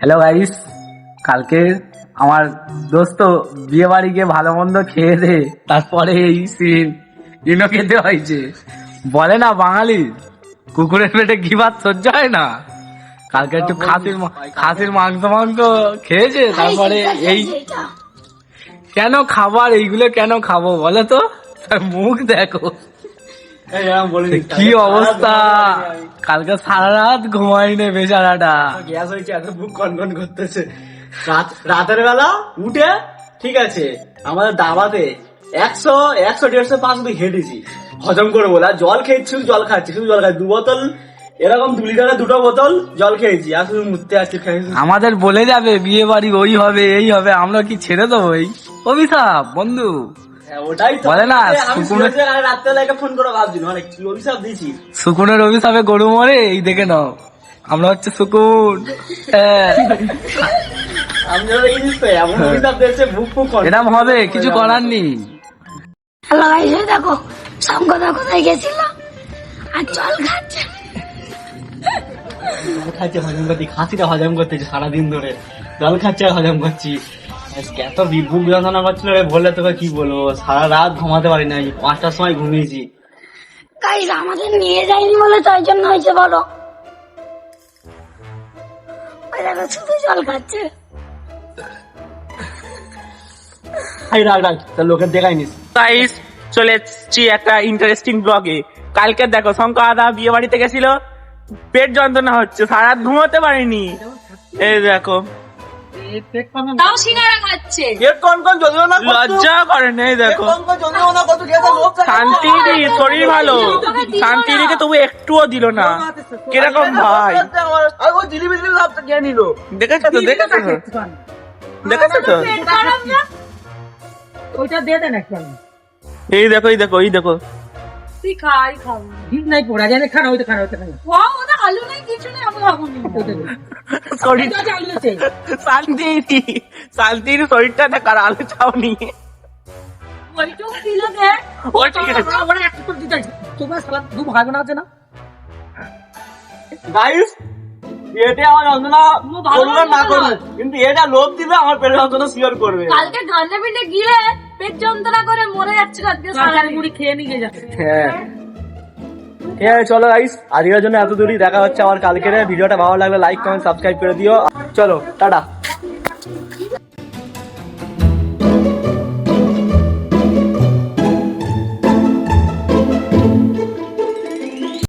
Hello guys, কালকে আমার দোস্ত বিয়ে বাড়ি গিয়ে ভালো মন্দ খেয়ে দে তারপরে এই সিন ইনো খেতে হয়েছে। বলে না বাঙালি কুকুরের পেটে ঘি ভাত সহ্য হয় না। কালকে একটু খাসির মাংস খেয়েছে, তারপরে এই কেন খাবার এইগুলো কেন খাবো বলে তো, তার মুখ দেখো কি অবস্থা। কালকে সারা রাত ঘুমাইনি বেচারাটা। গ্যাস হয়েছে, এত বুক কনকন করতেছে। রাতের বেলা উঠে ঠিক আছে আমাদের দাবাতে 100-150 পা শুধু হেঁটেছি হজম করে বলে, আর জল খেয়েছি, জল খাচ্ছি, শুধু জল খাচ্ছি 2 বোতল, এরকম 2 লিটারের 2টো বোতল জল খেয়েছি, আর শুধু মুততে আসছি। আমাদের বলে যাবে বিয়ে বাড়ি ওই হবে এই হবে, আমরা কি ছেড়ে দেবো? এই অভিশাপ বন্ধু। ওটাই তো বলে না আমি রাত্রেবেলা ফোন করে ভাবছি মানে কি অভিশাপ দিয়েছি। সুকুনের অভিশাপে গরু মরে, এই দেখে নাও আমরা হচ্ছে সুকুন। হ্যাঁ আমি এমন অভিশাপ দিয়েছে বুক ফুক এরকম হবে, কিছু করার নেই। হ্যালো গাইস, দেখো সঙ্গদা কোথায় গেছিল আর জল খাচ্ছে। খাচ্ছে হজম করছি, খাসিটা হজম করতেছি সারাদিন ধরে, জল খাচ্ছে আর হজম করছি। আজকে এত বুক যন্ত্রণা করছিল রে, বললে তোকে কি বলবো, সারা রাত ঘুমাতে পারি নাই, 5টার সময় ঘুমিয়েছি। গাইস আমাদের নিয়ে যায়নি বলে তাই জন্য হয়েছে বলো। ওই দেখো শুধু জল খাচ্ছে। রাখ তোর লোকের দেখাই নিস। গাইস চলে এসেছি একটা ইন্টারেস্টিং ব্লগে। কালকে দেখো শঙ্কর দাদা বিয়ে বাড়িতে গেছিল, পেট যন্ত্রণা হচ্ছে, সারা রাত ঘুমাতে পারিনি। এই দেখো তাও সিঙ্গারা খাচ্ছে। লজ্জা করেন। এই দেখো শান্তির শরীর ভালো, শান্তিকে তবু একটুও দিল না। কিরকম ভাই, দেখেছো তো দেখেছো তো। ওইটা দিয়ে দেন একটা। এই দেখো এই দেখো এই দেখো তুই খাই খাও, ঠিক নাই পড়া যায়, খানা ওইটা খানা ওইটা খানা। ওয়াও ওটা আলু নাই কিছু নাই, আমি খাবো না। শরীরটা চাইলেছে শান্তির শরীরটা দেখার আলু চাও নিয়ে ওইটুকু দিল দে। ও ঠিক আছে। ওরা একটু করে দিতে তোমরা সালাদ দু ভাগ না আছে না। গাইস এতে আমার যন্ত্রণা করুন না করুন, কিন্তু এটা লোভ দিবে আমার পেটের যন্ত্রণা শিওর করবে। কালকে ঠান্ডা পিঠে গিলে পেট যন্ত্রণা করে মরে যাচ্ছে আজকে সারা কাঁচার মুড়ি খেয়ে নিয়ে যাচ্ছে। হ্যাঁ ঠিক আছে চলো গাইস, আজকের জন্য এত দূরই, দেখা হচ্ছে আমার কালকের ভিডিওটা। ভালো লাগলে লাইক কমেন্ট সাবস্ক্রাইব করে দিও। চলো টাটা।